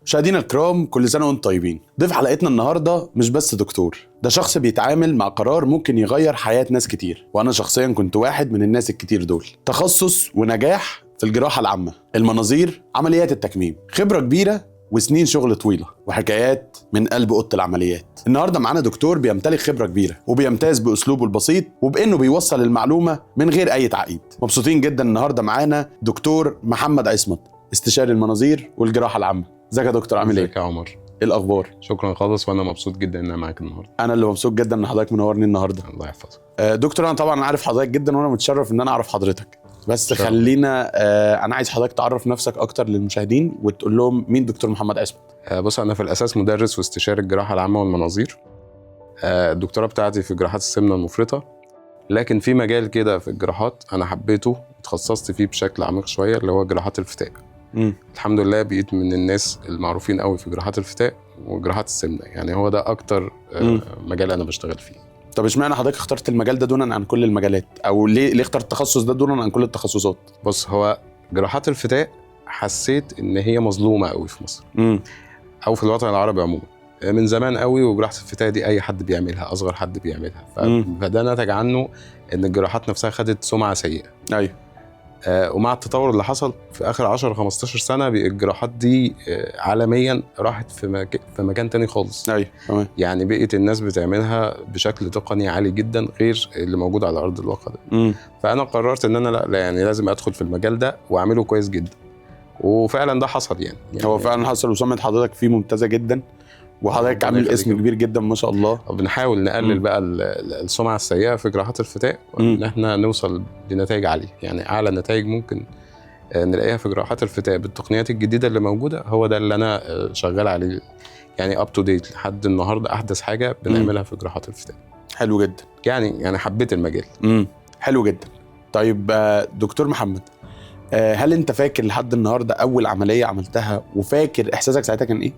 مشاهدينا الكرام، كل سنة وانتم طيبين. ضيف حلقتنا النهاردة مش بس دكتور، ده شخص بيتعامل مع قرار ممكن يغير حياة ناس كتير، وأنا شخصيا كنت واحد من الناس الكتير دول. تخصص ونجاح في الجراحة العامة، المناظير، عمليات التكميم، خبرة كبيرة وسنين شغل طويلة وحكايات من قلب أوضة العمليات. النهاردة معانا دكتور بيمتلك خبرة كبيرة وبيمتاز بأسلوبه البسيط وبإنه بيوصل المعلومة من غير أي تعقيد. مبسوطين جدا النهاردة معانا دكتور محمد عصمت، استشاري المناظير والجراحة العامة. ازيك يا دكتور، عامل ايه؟ ازيك يا عمر؟ ايه الاخبار؟ شكرا خالص، وانا مبسوط جدا ان انا معاك النهارده. انا اللي مبسوط جدا ان حضرتك منورني النهارده. الله يحفظك. دكتور، انا طبعا عارف حضرتك جدا وانا متشرف ان انا اعرف حضرتك، بس شكرا. خلينا انا عايز حضرتك تعرف نفسك اكتر للمشاهدين وتقول لهم مين دكتور محمد عصمت. بص، انا في الاساس مدرس واستشاري الجراحه العامه والمناظير. الدكتوراه بتاعتي في جراحات السمنه المفرطه، لكن في مجال كده في الجراحات انا حبيته وتخصصت فيه بشكل عميق شويه، اللي هو جراحات الفتاء. الحمد لله بقيت من الناس المعروفين قوي في جراحات الفتاء وجراحات السمنه، يعني هو ده اكتر مجال انا بشتغل فيه. طب اشمعنى حضرتك اخترت المجال ده دونا عن كل المجالات، او ليه اخترت التخصص ده دونا عن كل التخصصات؟ بص، هو جراحات الفتاء حسيت ان هي مظلومه قوي في مصر او في الوطن العربي عموما من زمان قوي، وجراحه الفتاء دي اي حد بيعملها، اصغر حد بيعملها، فده نتج عنه ان الجراحات نفسها خدت سمعه سيئه. ايوه. ومع التطور اللي حصل في اخر 10-15 سنه، الجراحات دي عالميا راحت في مكان تاني خالص. ايوه تمام. يعني بقيت الناس بتعملها بشكل تقني عالي جدا غير اللي موجود على ارض الواقع ده. فانا قررت ان انا لا يعني لازم ادخل في المجال ده واعمله كويس جدا، وفعلا ده حصل يعني هو فعلا حصل، وسمعة حضرتك فيه ممتازه جدا، وحضرتك عامل اسم كبير جدا ما شاء الله. بنحاول نقلل بقى السمعه السيئه في جراحات الفتاء، وان احنا نوصل لنتائج عاليه، يعني اعلى نتائج ممكن نلاقيها في جراحات الفتاء بالتقنيات الجديده اللي موجوده. هو ده اللي انا شغال عليه، يعني اب تو ديت لحد النهارده، احدث حاجه بنعملها في جراحات الفتاء. حلو جدا. يعني حبيت المجال. حلو جدا. طيب دكتور محمد، هل انت فاكر لحد النهارده اول عمليه عملتها، وفاكر احساسك ساعتها كان ايه؟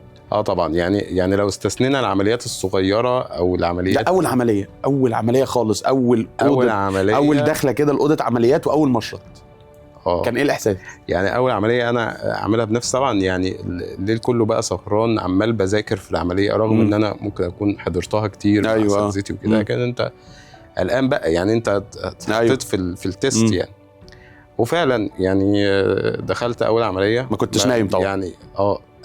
طبعا، يعني لو استثنينا العمليات الصغيره او العمليات، لا، اول عمليه خالص، اول عمليه، اول دخله كده لاوضه عمليات واول مشرط. كان ايه الاحساس؟ يعني اول عمليه انا اعملها بنفسي طبعا، يعني الليل كله بقى سهران عمال بذاكر في العمليه، رغم ان انا ممكن اكون حضرتها كتير. أيوة. مع اساتذتي وكده، لكن انت قلقان بقى، يعني انت اتحطيت في التست يعني. وفعلا يعني دخلت اول عمليه، ما كنتش نايم طبعا يعني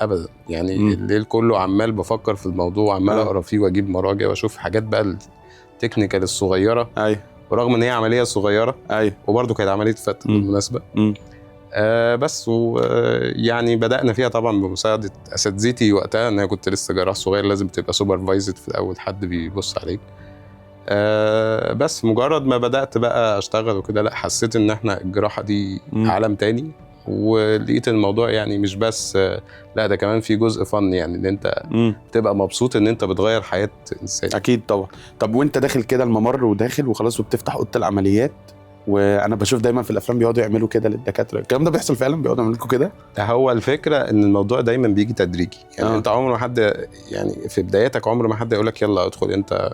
ابدا، يعني الليل كله عمال بفكر في الموضوع، عمال اقرا فيه واجيب مراجع واشوف حاجات بقى التكنيكال الصغيره. ايوه. ورغم ان هي عمليه صغيره، ايوه، وبرده كانت عمليه فتح بالمناسبه. بس يعني بدأنا فيها طبعا بمساعدة أساتذتي وقتها، أن أنا كنت لسه جراح صغير، لازم تبقى سوبرفايزد في الأول، حد بيبص عليك. بس مجرد ما بدأت بقى أشتغل وكده، لا حسيت إن إحنا الجراحة دي عالم تاني، ولقيت الموضوع يعني مش بس لا، ده كمان في جزء فن، يعني إن أنت بتبقى مبسوط إن أنت بتغير حياة إنسان. أكيد طبعا. طب وأنت داخل كده الممر وداخل وخلاص وبتفتح أوضة العمليات، وانا بشوف دايما في الافلام بيقعدوا يعملوا كده للدكاتره، الكلام ده بيحصل فعلا؟ بيقعدوا يعملوا لكم كده؟ هو الفكره ان الموضوع دايما بيجي تدريجي، يعني انت عمر ما حد، يعني في بداياتك عمر ما حد يقول لك يلا ادخل انت.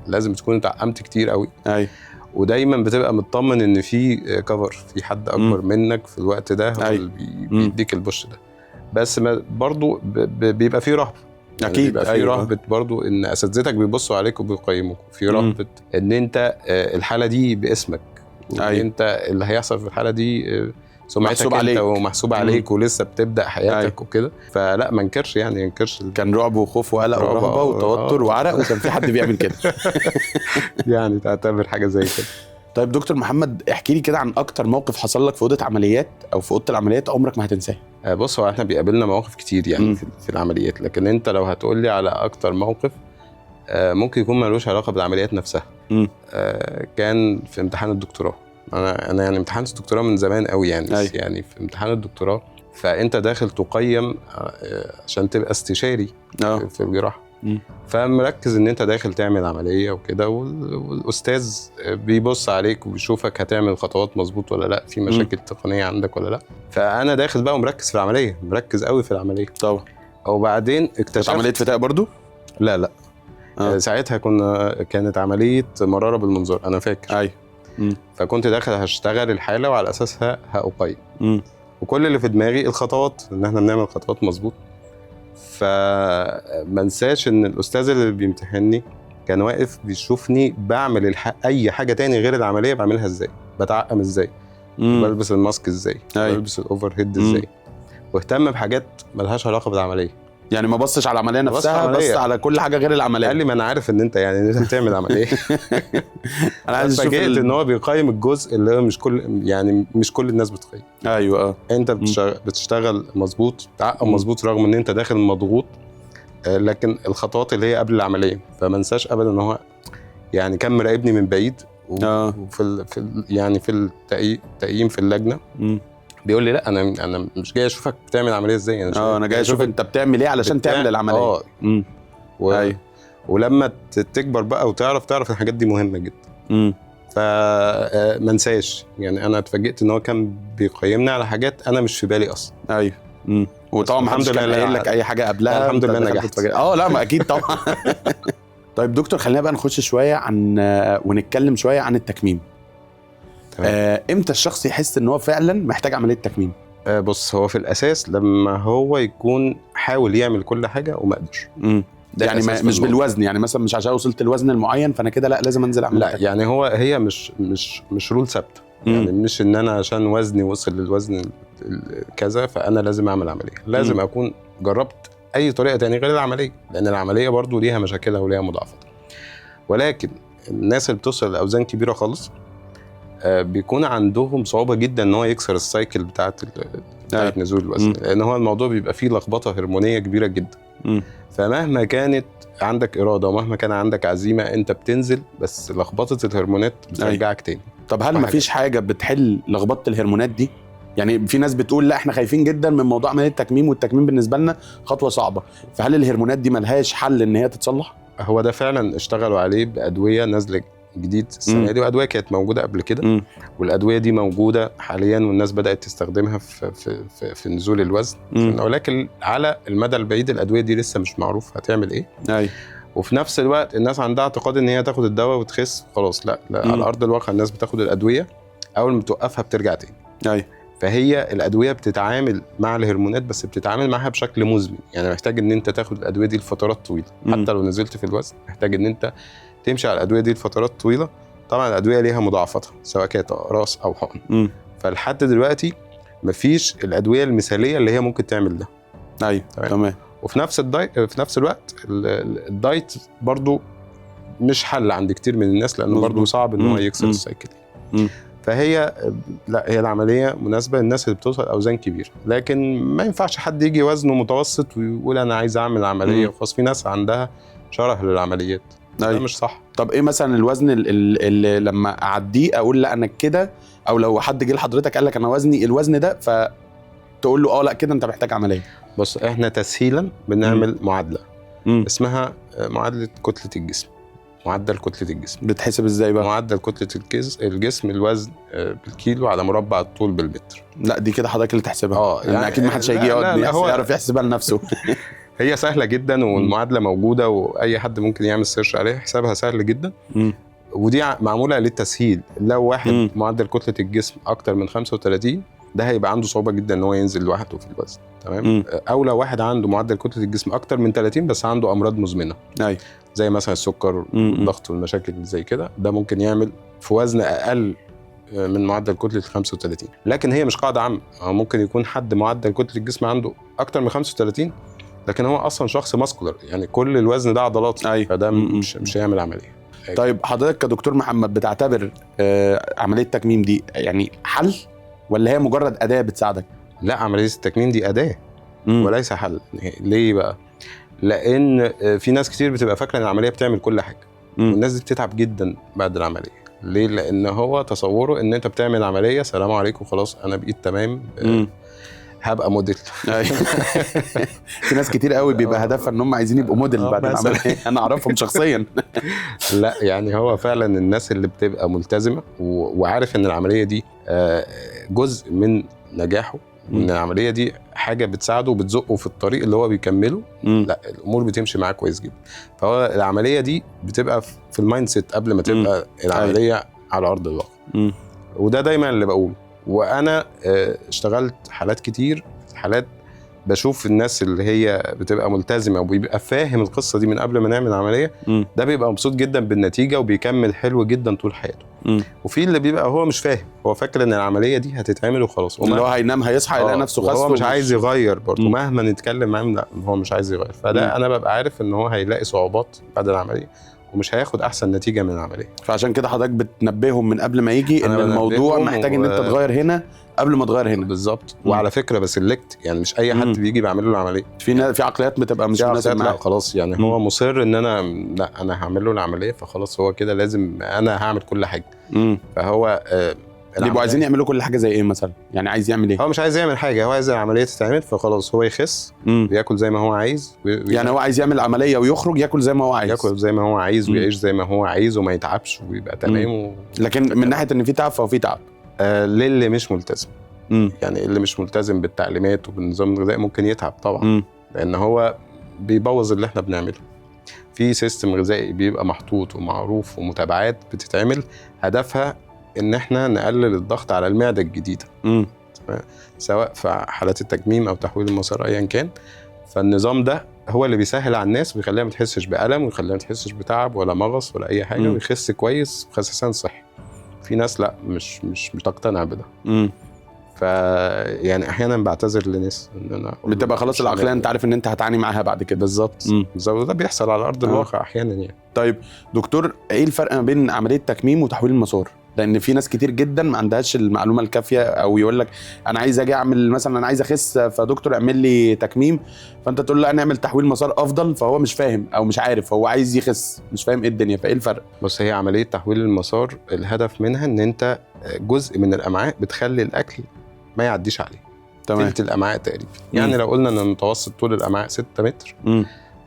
لازم تكون انت عقمت كتير قوي. ايوه. ودايما بتبقى مطمن ان في كفر، في حد اكبر منك في الوقت ده هو اللي بيديك البوش ده. بس برضو بيبقى فيه رهبه، يعني اكيد بيبقى فيه رهبه برضو ان اساتذتك بيبصوا عليك وبيقيموك، في رهبه ان انت الحاله دي باسمك، انت اللي هيحصل في الحاله دي سمعتك انت ومحسوب عليك، ولسه بتبدا حياتك وكده. فلا ما انكرش، يعني انكرش كان رعب وخوف وقلق ورهبه وتوتر وعرق، وكان في حد بيعمل كده. يعني تعتبر حاجه زي كده. طيب دكتور محمد، احكي لي كده عن اكتر موقف حصل لك في اوضه عمليات او في اوضه العمليات عمرك ما هتنساه. بص، هو احنا بيقابلنا مواقف كتير يعني في العمليات، لكن انت لو هتقول لي على اكتر موقف ممكن يكون ملوش علاقه بالعمليات نفسها. كان في امتحان الدكتوراه. انا يعني امتحنت الدكتوراه من زمان قوي يعني. يعني في امتحان الدكتوراه، فانت داخل تقيم عشان تبقى استشاري في الجراحه. فمركز ان انت داخل تعمل عمليه وكده، والاستاذ بيبص عليك وبيشوفك هتعمل خطوات مظبوط ولا لا، في مشاكل تقنيه عندك ولا لا. فانا داخل بقى ومركز في العمليه، مركز قوي في العمليه طبعا. وبعدين اكتشفت عمليه فتاء برضو؟ لا ساعتها كانت عمليه مراره بالمنظار، انا فاكر. فكنت داخل هشتغل الحاله وعلى اساسها هأقيم. وكل اللي في دماغي الخطوات، ان احنا بنعمل خطوات مظبوط. فما انساش ان الاستاذ اللي بيمتحني كان واقف بيشوفني بعمل اي حاجه تاني غير العمليه بعملها ازاي، بتعقم ازاي، بلبس الماسك ازاي، بلبس الاوفر هيد ازاي، واهتم بحاجات ملهاش علاقه بالعمليه. يعني ما بصش على العمليه نفسها، بص على كل حاجه غير العمليه. قال لي ما انا عارف ان انت يعني انت هتعمل عمليه. انا عايز اشوف ان هو بيقيم الجزء اللي هو مش كل الناس بتقيم. ايوه انت بتشتغل مظبوط، تعقم مظبوط رغم ان انت داخل مضغوط، لكن الخطوات اللي هي قبل العمليه. فما انساش ابدا ان هو يعني كان مراقبني من بعيد وفي يعني في التقييم في اللجنه بيقول لي لا انا مش جاي اشوفك بتعمل عمليه ازاي، انا جاي اشوف انت بتعمل ايه علشان تعمل العمليه. ولما تكبر بقى وتعرف الحاجات دي مهمه جدا. فما انساش يعني انا اتفاجئت ان هو كان بيقيمني على حاجات انا مش في بالي اصلا. ايوه. وطبعا الحمد لله قايل لك اي حاجه قبلها. الحمد لله نجحت. لا ما اكيد طبعا. طيب دكتور، خلينا بقى نخش شويه عن ونتكلم شويه عن التكميم. امتى الشخص يحس ان هو فعلا محتاج عمليه تكميم؟ بص، هو في الاساس لما هو يكون حاول يعمل كل حاجه وما قدرش. يعني مش بالوزن، يعني مثلا مش عشان وصلت الوزن المعين فانا كده لا لازم انزل اعمل لا تكميم. يعني هي مش رول ثابته، يعني مش ان انا عشان وزني وصل للوزن كذا فانا لازم اعمل عمليه. لازم اكون جربت اي طريقه تانية غير العمليه، لان العمليه برضو ليها مشاكلها وليها مضاعفاتها. ولكن الناس اللي بتوصل لاوزان كبيره خالص بيكون عندهم صعوبه جدا ان هو يكسر السايكل بتاعت نزول الوزن، لان هو الموضوع بيبقى فيه لخبطه هرمونيه كبيره جدا. فمهما كانت عندك اراده ومهما كان عندك عزيمه انت بتنزل، بس لخبطه الهرمونات بترجعك تاني. طب هل مفيش حاجه بتحل لخبطه الهرمونات دي؟ يعني في ناس بتقول لا احنا خايفين جدا من موضوع عمليه التكميم، والتكميم بالنسبه لنا خطوه صعبه، فهل الهرمونات دي ملهاش حل ان هي تتصلح؟ هو ده فعلا اشتغلوا عليه بادويه نازله جديد السنه دي، وادويه كانت موجوده قبل كده، والادويه دي موجوده حاليا والناس بدات تستخدمها في نزول الوزن. ولكن على المدى البعيد الادويه دي لسه مش معروف هتعمل ايه. وفي نفس الوقت الناس عندها اعتقاد ان هي تاخد الدواء وتخس خلاص. لا على ارض الواقع الناس بتاخد الادويه اول ما توقفها بترجع تاني. فهي الادويه بتتعامل مع الهرمونات، بس بتتعامل معها بشكل مزمن، يعني محتاج ان انت تاخد الادويه دي لفترات طويله. حتى لو نزلت في الوزن محتاج ان انت تمشي على الادويه دي لفترات طويله. طبعا الادويه ليها مضاعفاتها سواء كانت اقراص او حقن. فلحد دلوقتي مفيش الادويه المثاليه اللي هي ممكن تعمل ده. تمام. وفي نفس الوقت الدايت برضو مش حل عند كتير من الناس، لانه برضو صعب ان هو يكسر السايكل. فهي لا، هي العمليه مناسبه للناس اللي بتوصل اوزان كبيره، لكن ما ينفعش حد يجي وزنه متوسط ويقول انا عايز اعمل عمليه وخلاص. في ناس عندها شره للعمليات. ده مش صح. طب ايه مثلا الوزن اللي لما اعديه اقول لا انا كده، او لو حد جه لحضرتك قال لك انا وزني الوزن ده فتقول له لا كده انت محتاج عمليه؟ بص، احنا تسهيلا بنعمل معادله اسمها معادله كتله الجسم. معدل كتله الجسم بتحسب ازاي بقى؟ معدل كتله الجسم الوزن بالكيلو على مربع الطول بالمتر. لا دي كده حضرتك اللي تحسبها. يعني اكيد ما حدش هيجي يقعد يعرف يحسبها لنفسه. هي سهله جدا والمعادله موجوده واي حد ممكن يعمل سيرش عليها، حسابها سهل جدا. ودي معموله للتسهيل. لو واحد معدل كتله الجسم اكتر من 35 ده هيبقى عنده صعوبه جدا ان هو ينزل لوحده في الوزن. تمام. او لو واحد عنده معدل كتله الجسم اكتر من 30 بس عنده امراض مزمنه زي مثلا السكر والضغط والمشاكل اللي زي كده، ده ممكن يعمل في وزن اقل من معدل كتله 35. لكن هي مش قاعده عامه. ممكن يكون حد معدل كتله الجسم عنده اكتر من 35 لكن هو اصلا شخص ماسكولر، يعني كل الوزن ده عضلات. فده مش هيعمل عمليه. طيب حضرتك كدكتور محمد بتعتبر عمليه التكميم دي يعني حل ولا هي مجرد اداه بتساعدك؟ لا، عمليه التكميم دي اداه وليس حل. ليه بقى؟ لان في ناس كتير بتبقى فاكره ان العمليه بتعمل كل حاجه، والناس دي بتتعب جدا بعد العمليه. ليه؟ لان هو تصوره ان انت بتعمل عمليه سلام عليكم خلاص انا بقيت تمام هبقى موديل. في ناس كتير قوي بيبقى هدفها ان هم عايزين يبقوا موديل بعد العمليه. انا اعرفهم شخصيا. لا يعني هو فعلا الناس اللي بتبقى ملتزمه وعارف ان العمليه دي جزء من نجاحه، وان العمليه دي حاجه بتساعده وبتزقه في الطريق اللي هو بيكمله، لا الامور بتمشي معاه كويس جدا. فهو العمليه دي بتبقى في المايند سيت قبل ما تبقى العمليه على ارض الواقع. وده دايما اللي بقوله. وانا اشتغلت حالات كتير، حالات بشوف الناس اللي هي بتبقى ملتزمه وبيبقى فاهم القصه دي من قبل ما نعمل عمليه، ده بيبقى مبسوط جدا بالنتيجه وبيكمل حلو جدا طول حياته. وفي اللي بيبقى هو مش فاهم، هو فاكر ان العمليه دي هتتعمل وخلاص، اللي هو هينام هيصحى يلاقي نفسه خس، هو مش عايز يغير برضه مهما نتكلم معاه، لا هو مش عايز يغير. فده انا ببقى عارف ان هو هيلاقي صعوبات بعد العمليه ومش هياخد احسن نتيجه من العمليه. فعشان كده حضرتك بتنبههم من قبل ما يجي ان الموضوع محتاج ان انت تغير هنا قبل ما تغير هنا. بالظبط. وعلى فكره بسلكت، يعني مش اي حد بيجي بعمل له العمليه. في عقليات بتبقى مش مناسبه معاه خلاص، يعني هو مصر ان انا هعمل له العمليه، فخلاص هو كده لازم انا هعمل كل حاجه. فهو بيبقوا عايزين يعملوا كل حاجه زي ايه مثلا؟ يعني عايز يعمل ايه؟ هو مش عايز يعمل حاجه، هو عايز العمليه تتعمل فخلاص هو يخس وياكل زي ما هو عايز يعني هو عايز يعمل عمليه ويخرج ياكل زي ما هو عايز، ياكل زي ما هو عايز ويعيش زي ما هو عايز وما يتعبش ويبقى تمام لكن من ناحيه ان في تعب فهو في تعب للي مش ملتزم. يعني اللي مش ملتزم بالتعليمات وبالنظام الغذائي ممكن يتعب طبعا. لان هو بيبوظ اللي احنا بنعمله. في سيستم غذائي بيبقى محطوط ومعروف ومتابعات بتتعمل هدفها ان احنا نقلل الضغط على المعده الجديده. سواء في حالات التكميم او تحويل المسار ايا كان. فالنظام ده هو اللي بيسهل على الناس ويخليها ما تحسش بالم ويخليها ما تحسش بتعب ولا مغص ولا اي حاجه ويخس كويس خسسان صحي. في ناس لا مش تقتنع بده. يعني احيانا بعتذر لناس ان انا بتبقى خلاص العقليه انت عارف ان انت هتعاني معاها بعد كده. بالظبط. ده بيحصل على ارض الواقع احيانا يعني. طيب دكتور، ايه الفرق ما بين عمليه تكميم وتحويل المسار؟ لان في ناس كتير جدا ما عندهاش المعلومه الكافيه، او يقول لك انا عايز اجي اعمل مثلا انا عايز اخس فدكتور اعمل لي تكميم، فانت تقول له انا اعمل تحويل مسار افضل، فهو مش فاهم او مش عارف، هو عايز يخس مش فاهم ايه الدنيا. فايه الفرق؟ بص، هي عمليه تحويل المسار الهدف منها ان انت جزء من الامعاء بتخلي الاكل ما يعديش عليه. تمام. تلت الامعاء تقريبا. يعني لو قلنا ان متوسط طول الامعاء 6 متر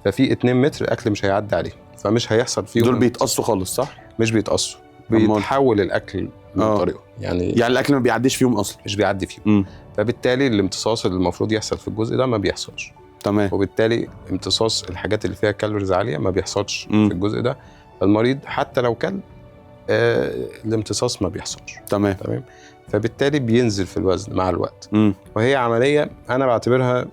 ففي 2 متر الاكل مش هيعدي عليه، فمش هيحصل فيهم. دول بيتقصوا خالص صح؟ مش بيتقصوا، بيتحول الاكل من طريقه. يعني الاكل ما بيعديش فيهم اصلا؟ مش بيعدي فيهم. فبالتالي الامتصاص اللي المفروض يحصل في الجزء ده ما بيحصلش. تمام. وبالتالي امتصاص الحاجات اللي فيها كالوريز عاليه ما بيحصلش في الجزء ده. المريض حتى لو كل الامتصاص ما بيحصلش. تمام. فبالتالي بينزل في الوزن مع الوقت. وهي عمليه انا بعتبرها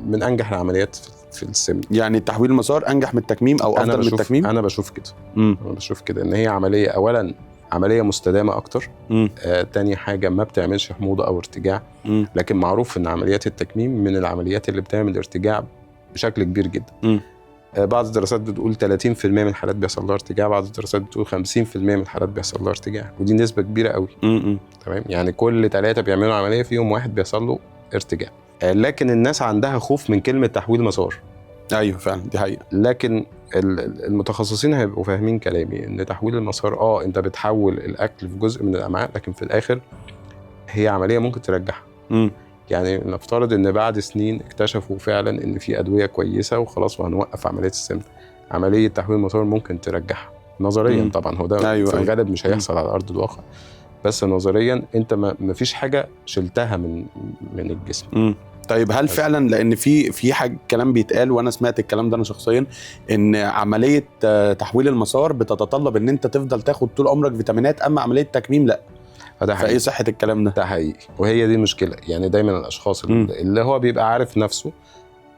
من انجح العمليات في السمنه. يعني تحويل المسار انجح من التكميم او افضل من التكميم؟ انا بشوف كده. انا بشوف كده ان هي عمليه، اولا عمليه مستدامه اكتر. تاني حاجه ما بتعملش حموضه او ارتجاع. لكن معروف ان عمليات التكميم من العمليات اللي بتعمل ارتجاع بشكل كبير جدا. بعض الدراسات بتقول 30% من الحالات بيحصل لها ارتجاع، بعض الدراسات بتقول 50% من الحالات بيحصل لها ارتجاع، ودي نسبه كبيره قوي. تمام. يعني كل 3 بيعملوا عمليه فيهم 1 بيحصل له ارتجاع. لكن الناس عندها خوف من كلمه تحويل مسار. ايوه فعلا دي حقيقه. لكن المتخصصين هيبقوا فاهمين كلامي ان تحويل المسار انت بتحول الاكل في جزء من الامعاء، لكن في الاخر هي عمليه ممكن ترجعها. يعني نفترض ان بعد سنين اكتشفوا فعلا ان في ادويه كويسه وخلاص وهنوقف عمليه السمنه، عمليه تحويل المسار ممكن ترجعها نظريا. طبعا هو ده أيوة في الغالب مش هيحصل على ارض الواقع، بس نظريا انت ما فيش حاجه شلتها من الجسم. طيب هل فعلا، لان في حاجه كلام بيتقال وانا سمعت الكلام ده انا شخصيا، ان عمليه تحويل المسار بتتطلب ان انت تفضل تاخد طول عمرك فيتامينات، اما عمليه التكميم لا؟ فايه صحه الكلام ده؟ ده حقيقي، وهي دي المشكله. يعني دايما الاشخاص اللي هو بيبقى عارف نفسه،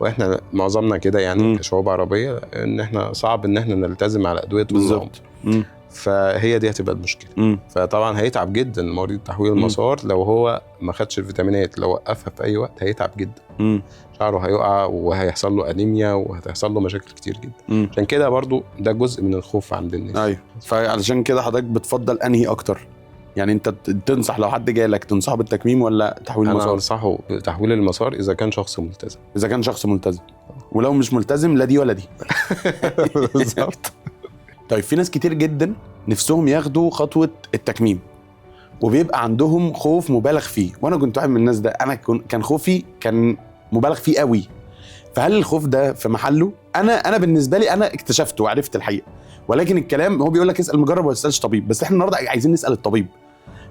واحنا معظمنا كده يعني كشعوب عربيه، ان احنا صعب ان احنا نلتزم على ادويه طول العمر. فهي دي هتبقى المشكله. فطبعا هيتعب جدا مريض تحويل المسار لو هو ما خدش الفيتامينات، لو وقفها في اي وقت هيتعب جدا. شعره هيقع وهيحصل له انيميا وهتحصل له مشاكل كتير جدا. عشان كده برضو ده جزء من الخوف عند الناس. ايوه. فعلشان كده حضرتك بتفضل انهي اكتر؟ يعني انت تنصح لو حد جاي لك تنصحه بالتكميم ولا تحويل المسار؟ انا انصحه بتحويل المسار اذا كان شخص ملتزم. اذا كان شخص ملتزم، ولو مش ملتزم لا دي ولا دي. بالظبط. طيب في ناس كتير جدا نفسهم ياخدوا خطوه التكميم وبيبقى عندهم خوف مبالغ فيه، وانا كنت واحد من الناس ده. انا كان خوفي كان مبالغ فيه قوي. فهل الخوف ده في محله؟ انا بالنسبه لي انا اكتشفته وعرفت الحقيقه، ولكن الكلام هو بيقول لك اسال مجرب ولا تسالش طبيب، بس احنا النهارده عايزين نسال الطبيب.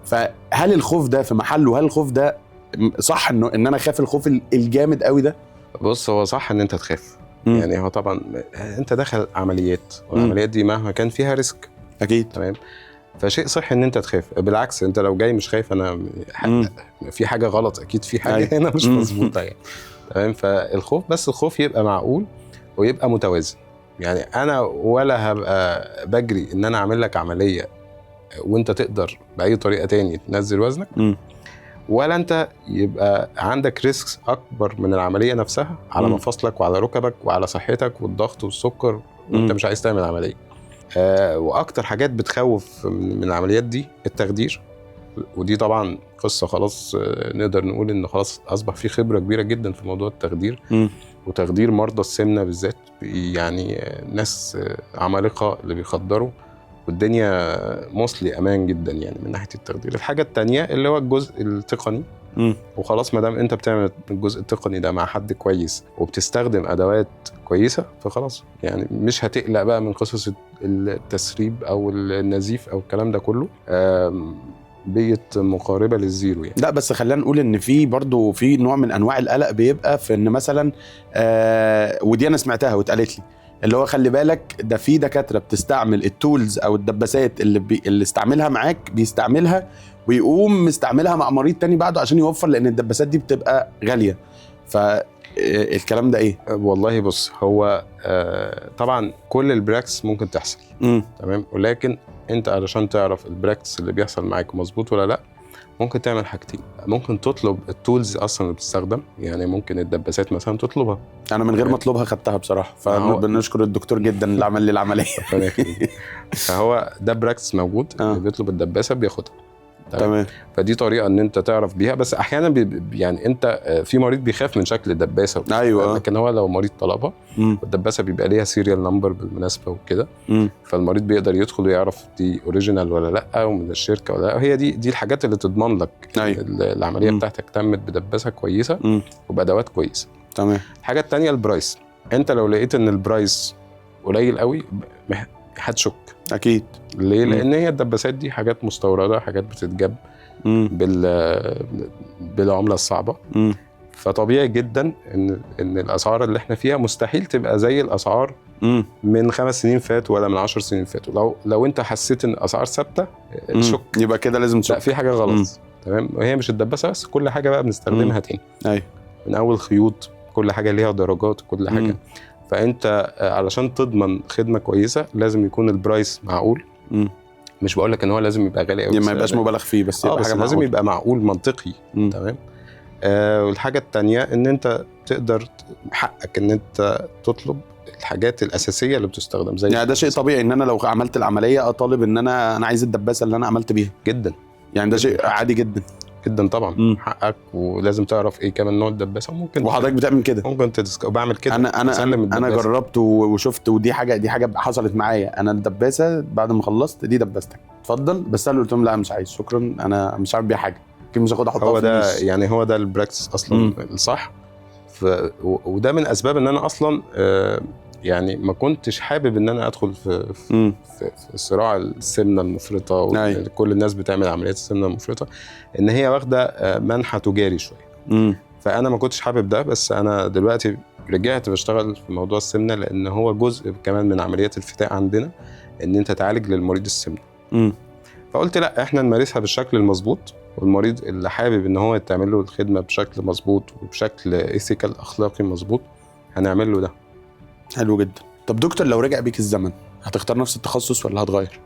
فهل الخوف ده في محله؟ هل الخوف ده صح ان انا اخاف الخوف الجامد قوي ده؟ بص، هو صح ان انت تخاف. يعني هو طبعا انت داخل عمليات، والعمليات دي مهما كان فيها ريسك اكيد. تمام. فشيء صحي ان انت تخاف. بالعكس، انت لو جاي مش خايف انا في حاجه غلط، اكيد في حاجه هنا مش مظبوطه يعني. تمام. فالخوف، بس الخوف يبقى معقول ويبقى متوازن. يعني انا ولا هبقى بجري ان انا اعمل لك عمليه وانت تقدر باي طريقه تاني تنزل وزنك، ولا انت يبقى عندك ريسكس اكبر من العمليه نفسها على مفاصلك وعلى ركبك وعلى صحتك والضغط والسكر وانت مش عايز تعمل عمليه. واكتر حاجات بتخوف من العمليات دي التخدير، ودي طبعا قصه خلاص نقدر نقول ان خلاص اصبح في خبره كبيره جدا في موضوع التخدير وتخدير مرضى السمنه بالذات. يعني ناس عمالقه اللي بيخدروا، والدنيا موصلي امان جدا يعني من ناحيه التخدير. الحاجه الثانيه اللي هو الجزء التقني، وخلاص ما دام انت بتعمل الجزء التقني ده مع حد كويس وبتستخدم ادوات كويسه فخلاص، يعني مش هتقلق بقى من قصص التسريب او النزيف او الكلام ده كله. بيت مقاربه للزيرو يعني. لا بس خلينا نقول ان في برضو في نوع من انواع القلق بيبقى في ان مثلا ودي انا سمعتها واتقالت لي، اللي هو خلي بالك ده في دكاتره بتستعمل التولز او الدباسات اللي استعملها معاك بيستعملها ويقوم مستعملها مع مريض تاني بعده عشان يوفر، لان الدباسات دي بتبقى غاليه. فالكلام ده ايه؟ والله بص، هو طبعا كل البراكتس ممكن تحصل تمام، ولكن انت علشان تعرف البراكتس اللي بيحصل معاك مظبوط ولا لا ممكن تعمل حاجتين. ممكن تطلب التولز اصلا اللي بتستخدم، يعني ممكن الدباسات مثلا تطلبها. انا من غير ما اطلبها خدتها بصراحه، فبنشكر الدكتور جدا اللي عمل لي العمليه. فهو ده براكتس موجود، اللي بيطلب الدباسه بياخدها. تمام. فدي طريقه ان انت تعرف بيها. بس احيانا يعني انت في مريض بيخاف من شكل الدباسه، ايوه، لكن هو لو مريض طلبها والدباسه بيبقى ليها سيريال نمبر بالمناسبه وكده، فالمريض بيقدر يدخل ويعرف دي اوريجينال ولا لا ومن الشركه ولا لا. هي دي الحاجات اللي تضمن لك العمليه بتاعتك تمت بدباسه كويسه وبادوات كويسه. تمام. الحاجه الثانيه البرايس. انت لو لقيت ان البرايس قليل قوي هتشك اكيد. ليه؟ لان هي الدباسات دي حاجات مستورده، حاجات بتتجاب بالعمله الصعبه. فطبيعي جدا ان الاسعار اللي احنا فيها مستحيل تبقى زي الاسعار من 5 سنين فاتوا ولا من 10 سنين فاتوا. لو انت حسيت ان الاسعار ثابته تشك، يبقى كده لازم تشك. لا، في حاجه غلط. تمام. وهي مش الدباسه بس، كل حاجه بقى بنستخدمها تاني. ايوه، من اول خيوط، كل حاجه ليها درجات وكل حاجه. فانت علشان تضمن خدمه كويسه لازم يكون البرايس معقول. مش بقول لك ان هو لازم يبقى غالي قوي، ما يبقاش مبالغ فيه، بس يبقى حاجه لازم معقول. يبقى معقول منطقي. تمام. والحاجه الثانيه ان انت تقدر حقك ان انت تطلب الحاجات الاساسيه اللي بتستخدم زي يعني ده شيء طبيعي ان انا لو عملت العمليه اطالب ان انا عايز الدباسه اللي انا عملت بيها جدا. يعني ده شيء عادي جدا جدا طبعا. حقك، ولازم تعرف ايه كمان نوع الدباسه. ممكن وحضرتك بتعمل كده. ممكن وبعمل كده. انا جربت وشفت، ودي حاجه حصلت معايا. انا الدباسه بعد ما خلصت دي دباستك اتفضل، بس انا قلت لهم لا مش عايز شكرا، انا مش عارف بيها حاجه، يمكن مش هاخدها احطها هو ده يعني هو ده البراكتس اصلا الصح. وده من اسباب ان انا اصلا يعني ما كنتش حابب ان انا ادخل في صراع السمنه المفرطه. وكل الناس بتعمل عمليات السمنه المفرطه ان هي واخده منحى تجاري شويه. فانا ما كنتش حابب ده، بس انا دلوقتي رجعت بشتغل في موضوع السمنه، لان هو جزء كمان من عمليات الفتاء عندنا ان انت تعالج للمريض السمنه. فقلت لا، احنا نمارسها بالشكل المظبوط، والمريض اللي حابب ان هو يتعمل له الخدمه بشكل مظبوط وبشكل ايثيكال اخلاقي مظبوط هنعمل له ده. حلو جدا. طب دكتور، لو رجع بيك الزمن هتختار نفس التخصص ولا هتغير؟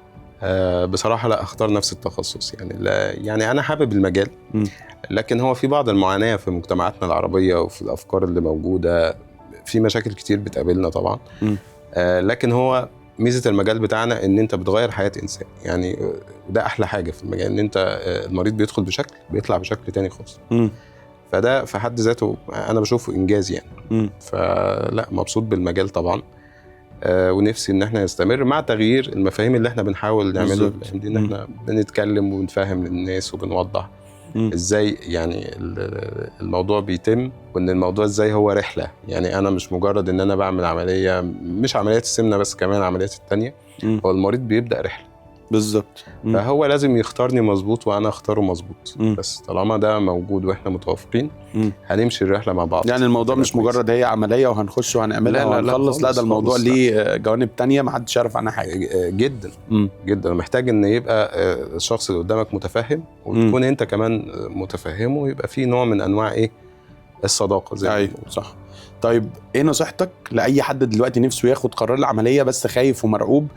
بصراحه لا، اختار نفس التخصص. يعني لا، يعني انا حابب المجال، لكن هو في بعض المعاناه في مجتمعاتنا العربيه وفي الافكار اللي موجوده، في مشاكل كتير بتقابلنا طبعا. لكن هو ميزه المجال بتاعنا ان انت بتغير حياه انسان. يعني ده احلى حاجه في المجال، ان انت المريض بيدخل بشكل بيطلع بشكل تاني خالص. فده في حد ذاته انا بشوفه انجاز يعني. فلا، مبسوط بالمجال طبعا. ونفسي ان احنا نستمر مع تغيير المفاهيم اللي احنا بنحاول نعمله دي، ان احنا بنتكلم وبنفهم للناس وبنوضح ازاي يعني الموضوع بيتم، وان الموضوع ازاي هو رحله. يعني انا مش مجرد ان انا بعمل عمليه، مش عمليات السمنه بس، كمان عمليات التانية. هو المريض بيبدا رحله بالظبط، فهو لازم يختارني مظبوط وانا اختاره مظبوط. بس طالما ده موجود واحنا متوافقين هنمشي الرحله مع بعض. يعني الموضوع مش مجرد هي عمليه وهنخش وهنعملها وهنخلص، لا ده الموضوع ليه جوانب تانية ما حدش يعرف عنها حاجه. جدا جدا. محتاج ان يبقى الشخص اللي قدامك متفهم، وتكون انت كمان متفهمه، ويبقى في نوع من انواع ايه الصداقه زي ما ايوه بنقول. صح. طيب ايه نصيحتك لاي حد دلوقتي نفسه ياخد قرار العمليه بس خايف ومرعوب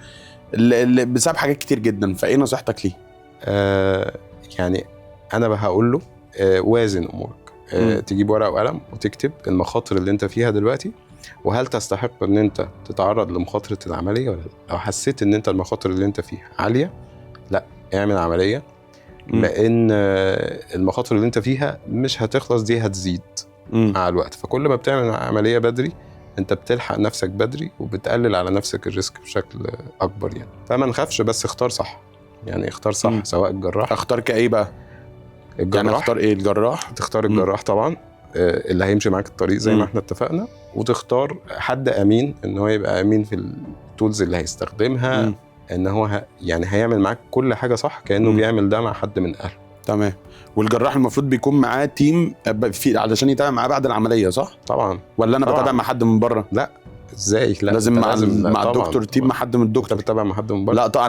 بسبب حاجات كتير جدا، فايه نصيحتك ليه؟ يعني انا هقول له وازن امورك، تجيب ورقه وقلم وتكتب المخاطر اللي انت فيها دلوقتي، وهل تستحق ان انت تتعرض لمخاطره العمليه ولا لا. لو حسيت ان انت المخاطر اللي انت فيها عاليه، لا اعمل عمليه، لان المخاطر اللي انت فيها مش هتخلص، دي هتزيد مع الوقت. فكل ما بتعمل عمليه بدري انت بتلحق نفسك بدري وبتقلل على نفسك الريسك بشكل اكبر يعني. فما نخافش، بس اختار صح، يعني اختار صح. سواء الجراح، اختار كايه بقى؟ الجراح يعني اختار ايه؟ الجراح؟ تختار الجراح طبعا، اللي هيمشي معاك الطريق زي ما احنا اتفقنا، وتختار حد امين، ان هو يبقى امين في التولز اللي هيستخدمها، ان هو يعني هيعمل معاك كل حاجه صح كانه بيعمل ده مع حد من اهله. تمام. والجراح المفروض بيكون معاه تيم في علشان يتابع معاه بعد العمليه، صح؟ طبعا. ولا انا بتابع مع حد من بره؟ لا، ازاي؟ لا، لازم مع الدكتور تيم، مع حد من الدكتور. انت بتتابع مع حد من بره؟ لا طبعا،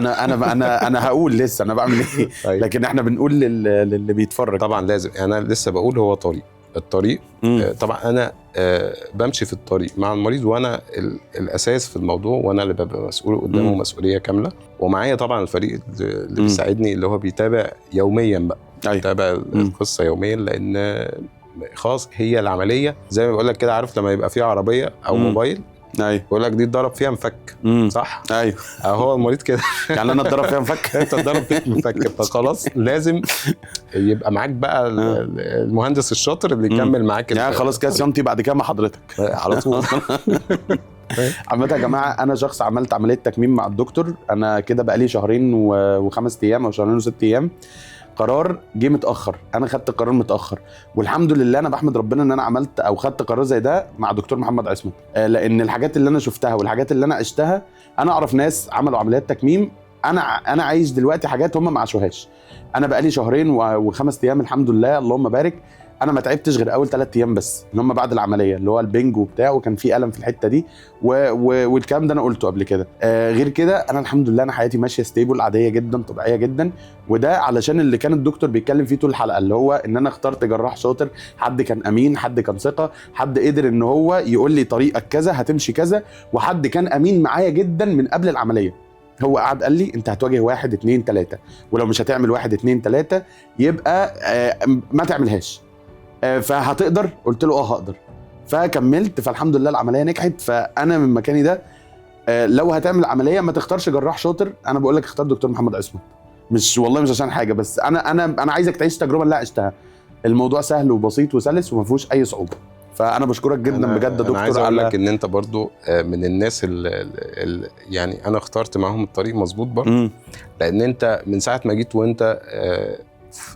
انا هقول لسه انا بعمل ايه. لكن احنا بنقول للي بيتفرج. طبعا لازم. انا لسه بقول هو الطريق طبعا انا بمشي في الطريق مع المريض، وانا الاساس في الموضوع، وانا اللي ببقى مسؤول قدامه مسؤوليه كامله، ومعايا طبعا الفريق اللي بيساعدني، اللي هو بيتابع يوميا بقى. بيتابع القصه يوميا، لان خلاص هي العمليه زي ما بقول لك كده. عارف لما يبقى فيها عربيه او موبايل، ايوه، بقول لك دي اتضرب فيها مفك، صح؟ ايوه. هو المريض كده. يعني انا اتضرب فيها مفك، انت اتضرب فيك مفك، فخلاص لازم يبقى معاك بقى المهندس الشاطر اللي يكمل معاك. يعني خلاص كده سنتي بعد كده مع حضرتك على طول. عامة يا جماعة، أنا شخص عملت عملية تكميم مع الدكتور. أنا كده بقالي شهرين و5 أيام أو شهرين و6 أيام. قرار جه متأخر، أنا خدت قرار متأخر، والحمد لله أنا بحمد ربنا إن أنا عملت أو خدت قرار زي ده مع دكتور محمد عصمت. لأن الحاجات اللي أنا شفتها والحاجات اللي أنا عشتها، أنا أعرف ناس عملوا عمليات تكميم، أنا عايش دلوقتي حاجات هم ما عاشوهاش. أنا بقالي شهرين و5 أيام الحمد لله، اللهم بارك. انا ما تعبتش غير اول 3 ايام بس، ان هم بعد العمليه اللي هو البنج وبتاع، وكان في الم في الحته دي والكلام ده انا قلته قبل كده. غير كده انا الحمد لله انا حياتي ماشيه ستيبل، عاديه جدا، طبيعيه جدا. وده علشان اللي كان الدكتور بيتكلم فيه طول الحلقه، اللي هو ان انا اخترت جراح شاطر، حد كان امين، حد كان ثقه، حد قدر ان هو يقول لي طريقك كذا، هتمشي كذا، وحد كان امين معايا جدا من قبل العمليه. هو قعد قال لي انت هتواجه 1 2 3، ولو مش هتعمل 1 2 3 يبقى ما تعملهاش. فهتقدر؟ قلت له هقدر. فكملت، فالحمد لله العمليه نجحت. فانا من مكاني ده، لو هتعمل عمليه ما تختارش جراح شاطر، انا بقول لك اختار دكتور محمد عصمت. مش والله مش عشان حاجه، بس انا عايزك تعيش التجربه اللي عشتها. الموضوع سهل وبسيط وسلس وما فيهوش اي صعوبه. فانا بشكرك جدا بجد يا دكتور. انا عايز اقول لك ان انت برضو من الناس اللي يعني انا اخترت معاهم الطريق مظبوط برضو. لان انت من ساعه ما جيت وانت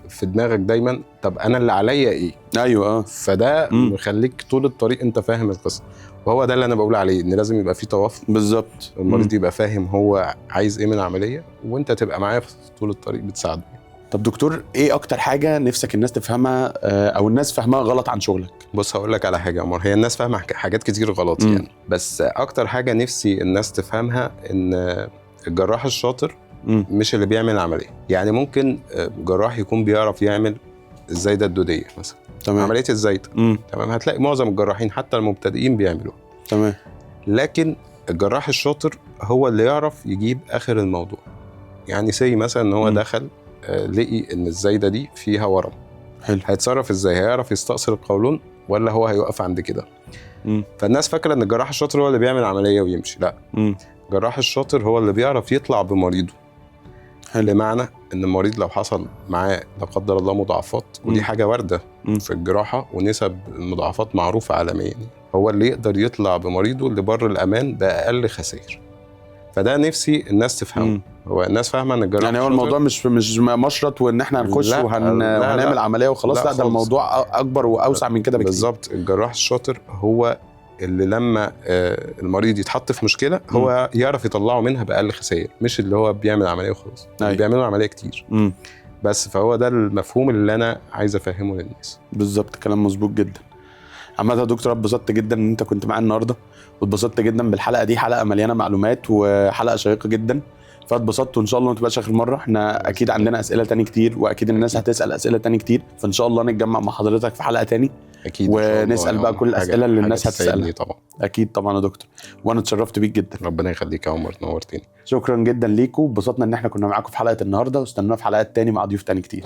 في دماغك دايما طب انا اللي عليا ايه. ايوه. فده مخليك طول الطريق انت فاهم القصه، وهو ده اللي انا بقول عليه، ان لازم يبقى في توافق. بالظبط. المريض يبقى فاهم هو عايز ايه من العمليه، وانت تبقى معاه في طول الطريق بتساعده. طب دكتور، ايه اكتر حاجه نفسك الناس تفهمها او الناس فاهمها غلط عن شغلك؟ بص هقول لك على حاجه يا عمر، هي الناس فاهمه حاجات كتير غلط يعني، بس اكتر حاجه نفسي الناس تفهمها ان الجراح الشاطر مش اللي بيعمل عمليه. يعني ممكن جراح يكون بيعرف يعمل الزايده الدوديه مثلا، تمام، عمليه الزايده، تمام، هتلاقي معظم الجراحين حتى المبتدئين بيعملوها، تمام. لكن الجراح الشاطر هو اللي يعرف يجيب اخر الموضوع. يعني سي مثلا ان هو دخل لقي ان الزايده دي فيها ورم، حلو، هيتصرف ازاي؟ هيعرف يستأصل القولون ولا هو هيوقف عند كده؟ فالناس فاكره ان الجراح الشاطر هو اللي بيعمل عمليه ويمشي. لا، الجراح الشاطر هو اللي بيعرف يطلع بمريضه. حلو. بمعنى ان المريض لو حصل معاه لا قدر الله مضاعفات، ودي حاجه وارده في الجراحه ونسب المضاعفات معروفه عالميا، هو اللي يقدر يطلع بمريضه لبر الامان باقل خسائر. فده نفسي الناس تفهمه. هو الناس فاهمه ان الجراح يعني هو الموضوع مش مشرط وان احنا هنخش وهنعمل عمليه وخلاص. لا، ده الموضوع اكبر واوسع من كده بكتير. بالظبط. الجراح الشاطر هو اللي لما المريض يتحط في مشكله هو يعرف يطلعه منها باقل خسائر، مش اللي هو بيعمل عمليه وخلاص. بيعملوا عمليه كتير. بس فهو ده المفهوم اللي انا عايز افهمه للناس. بالظبط، كلام مظبوط جدا. عامة يا دكتور، اتبسطت جدا ان انت كنت معايا النهارده، واتبسطت جدا بالحلقه دي. حلقه مليانه معلومات وحلقه شيقه جدا. فاتبسطت، وان شاء الله ما تبقاش اخر مره. احنا اكيد عندنا اسئله تاني كتير، واكيد الناس هتسال اسئله تاني كتير، فان شاء الله نتجمع مع حضرتك في حلقه تاني اكيد إن شاء الله. ونسال بقى كل الاسئله اللي الناس هتسالها. طبعا. اكيد طبعا يا دكتور، وانا اتشرفت بيك جدا. ربنا يخليك يا عمر، نورتني. شكرا جدا ليكم، اتبسطنا ان احنا كنا معاكم في حلقه النهارده، واستنونا في حلقات تاني مع ضيوف تاني كتير.